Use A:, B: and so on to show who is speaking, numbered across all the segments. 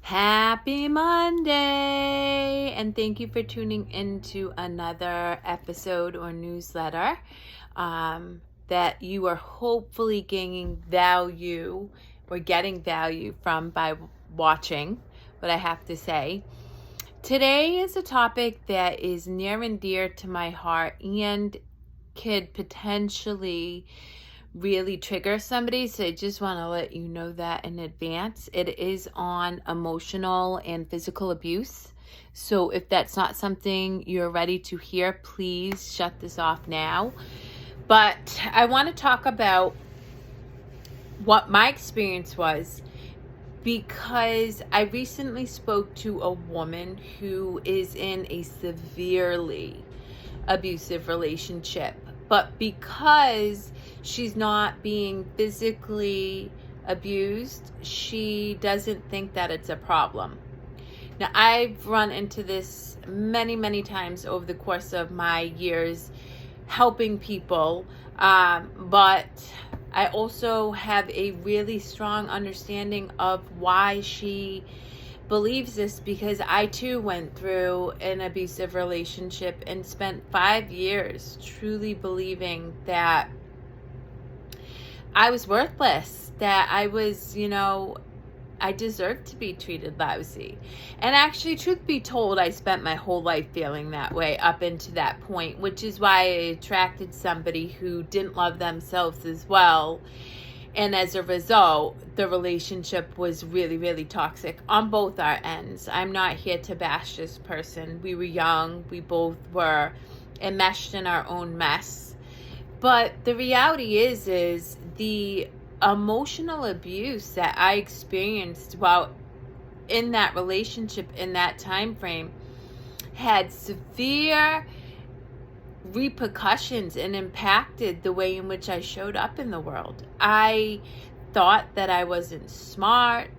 A: Happy Monday! And thank you for tuning into another episode or newsletter that you are hopefully gaining value or getting value from by watching what I have to say. Today is a topic that is near and dear to my heart and could potentially really trigger somebody, so I just want to let you know that in advance. It is on emotional and physical abuse. So if that's not something you're ready to hear, please shut this off now. But I want to talk about what my experience was, because I recently spoke to a woman who is in a severely abusive relationship. But because she's not being physically abused, she doesn't think that it's a problem. Now, I've run into this many, many times over the course of my years helping people, but I also have a really strong understanding of why she believes this, because I too went through an abusive relationship and spent 5 years truly believing that I was worthless, that I was, I deserved to be treated lousy. And actually, truth be told, I spent my whole life feeling that way up into that point, which is why I attracted somebody who didn't love themselves as well. And as a result, the relationship was really, really toxic on both our ends. I'm not here to bash this person. We were young. We both were enmeshed in our own mess. But the reality is the emotional abuse that I experienced while in that relationship in that time frame had severe repercussions and impacted the way in which I showed up in the world. I thought that I wasn't smart.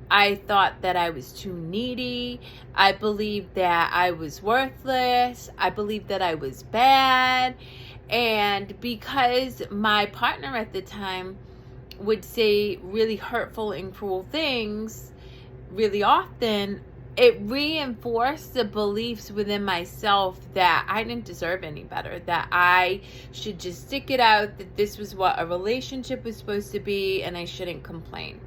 A: I thought that I was too needy. I believed that I was worthless. I believed that I was bad. And because my partner at the time would say really hurtful and cruel things really often, it reinforced the beliefs within myself that I didn't deserve any better, that I should just stick it out, that this was what a relationship was supposed to be, and I shouldn't complain.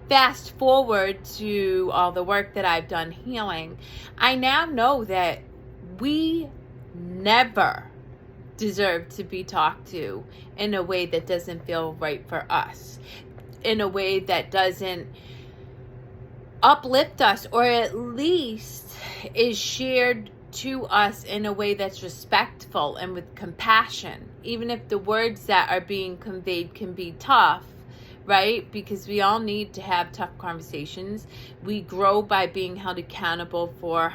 A: Fast forward to all the work that I've done healing, I now know that we never deserve to be talked to in a way that doesn't feel right for us, in a way that doesn't uplift us, or at least is shared to us in a way that's respectful and with compassion, even if the words that are being conveyed can be tough, right? Because we all need to have tough conversations. We grow by being held accountable for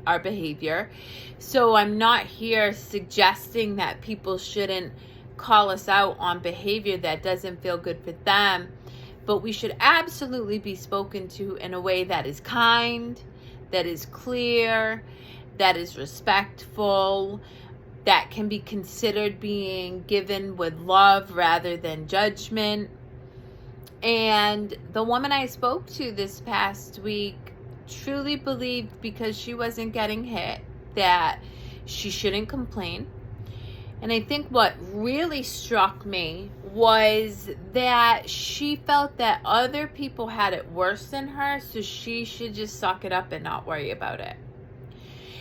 A: our behavior. So I'm not here suggesting that people shouldn't call us out on behavior that doesn't feel good for them. But we should absolutely be spoken to in a way that is kind, that is clear, that is respectful, that can be considered being given with love rather than judgment. And the woman I spoke to this past week truly believed, because she wasn't getting hit, that she shouldn't complain. And I think what really struck me was that she felt that other people had it worse than her, so she should just suck it up and not worry about it.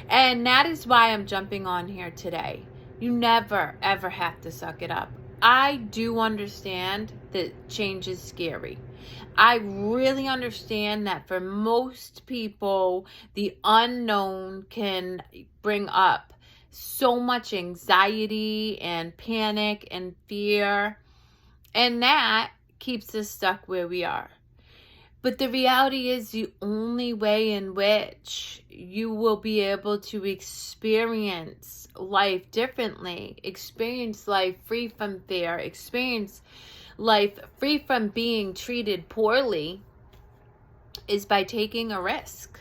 A: And that is why I'm jumping on here today. You never, ever have to suck it up. I do understand that change is scary. I really understand that for most people, the unknown can bring up so much anxiety and panic and fear, and that keeps us stuck where we are. But the reality is, the only way in which you will be able to experience life differently, experience life free from fear, experience life free from being treated poorly, is by taking a risk.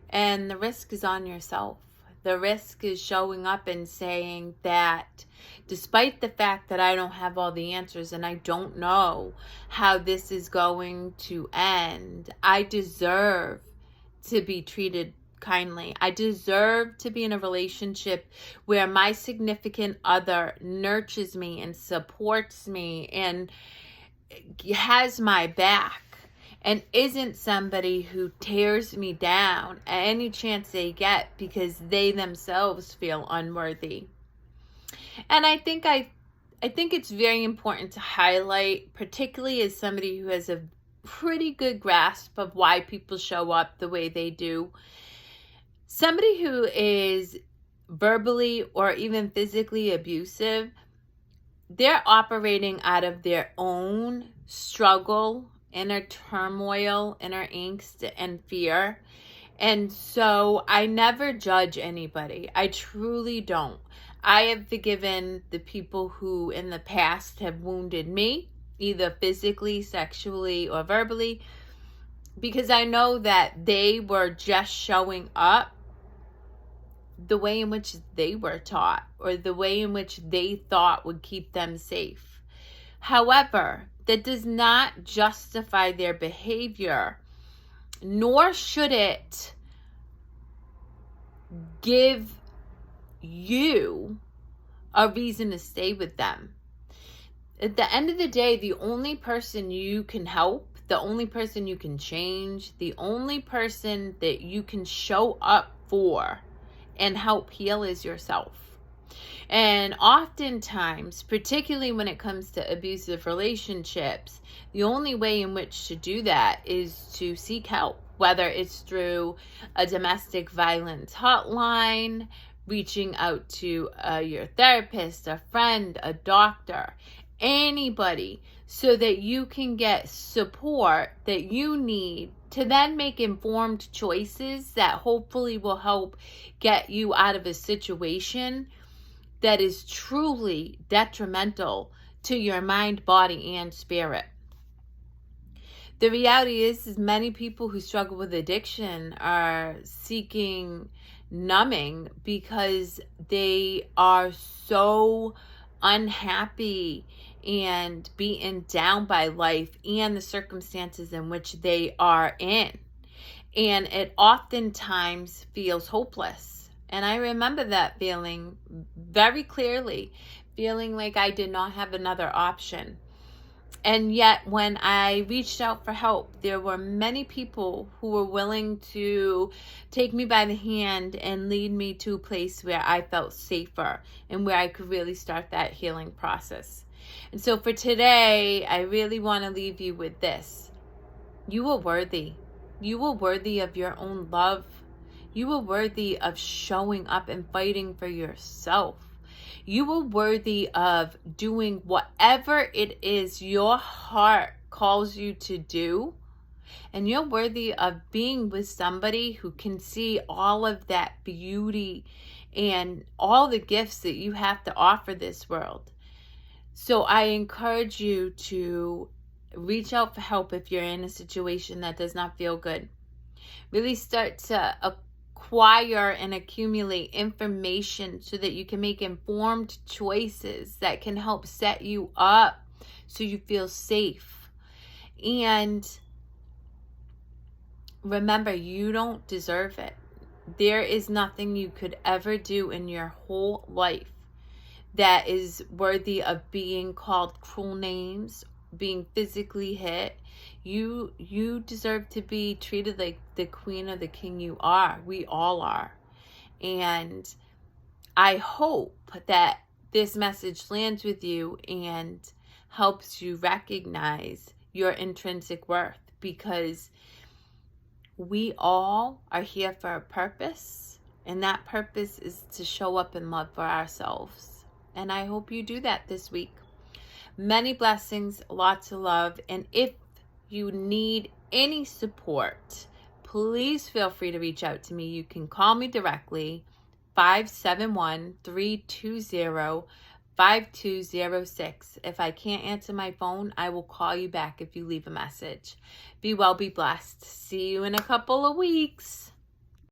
A: And the risk is on yourself. The risk is showing up and saying that Despite the fact that I don't have all the answers and I don't know how this is going to end, I deserve to be treated kindly. I deserve to be in a relationship where my significant other nurtures me and supports me and has my back, and isn't somebody who tears me down at any chance they get because they themselves feel unworthy. And I think it's very important to highlight, particularly as somebody who has a pretty good grasp of why people show up the way they do. Somebody who is verbally or even physically abusive, they're operating out of their own struggle, inner turmoil, inner angst, and fear. And so I never judge anybody. I truly don't. I have forgiven the people who in the past have wounded me, either physically, sexually, or verbally, because I know that they were just showing up the way in which they were taught or the way in which they thought would keep them safe. However, that does not justify their behavior, nor should it give you a reason to stay with them. At the end of the day, the only person you can help, the only person you can change, the only person that you can show up for and help heal is yourself. And oftentimes, particularly when it comes to abusive relationships, the only way in which to do that is to seek help, whether it's through a domestic violence hotline, reaching out to your therapist, a friend, a doctor, anybody, so that you can get support that you need to then make informed choices that hopefully will help get you out of a situation that is truly detrimental to your mind, body, and spirit. The reality is many people who struggle with addiction are seeking numbing because they are so unhappy and beaten down by life and the circumstances in which they are in. And it oftentimes feels hopeless. And I remember that feeling very clearly, feeling like I did not have another option. And yet when I reached out for help, there were many people who were willing to take me by the hand and lead me to a place where I felt safer and where I could really start that healing process. And so for today, I really want to leave you with this. You are worthy. You are worthy of your own love. You are worthy of showing up and fighting for yourself. You are worthy of doing whatever it is your heart calls you to do. And you're worthy of being with somebody who can see all of that beauty and all the gifts that you have to offer this world. So I encourage you to reach out for help if you're in a situation that does not feel good. Really start to acquire and accumulate information so that you can make informed choices that can help set you up so you feel safe. And remember, you don't deserve it. There is nothing you could ever do in your whole life that is worthy of being called cruel names, being physically hit. You deserve to be treated like the queen or the king you are. We all are. And I hope that this message lands with you and helps you recognize your intrinsic worth, because we all are here for a purpose, and that purpose is to show up in love for ourselves. And I hope you do that this week. Many blessings, lots of love. And if you need any support, please feel free to reach out to me. You can call me directly, 571-320-5206. If I can't answer my phone, I will call you back if you leave a message. Be well, be blessed. See you in a couple of weeks.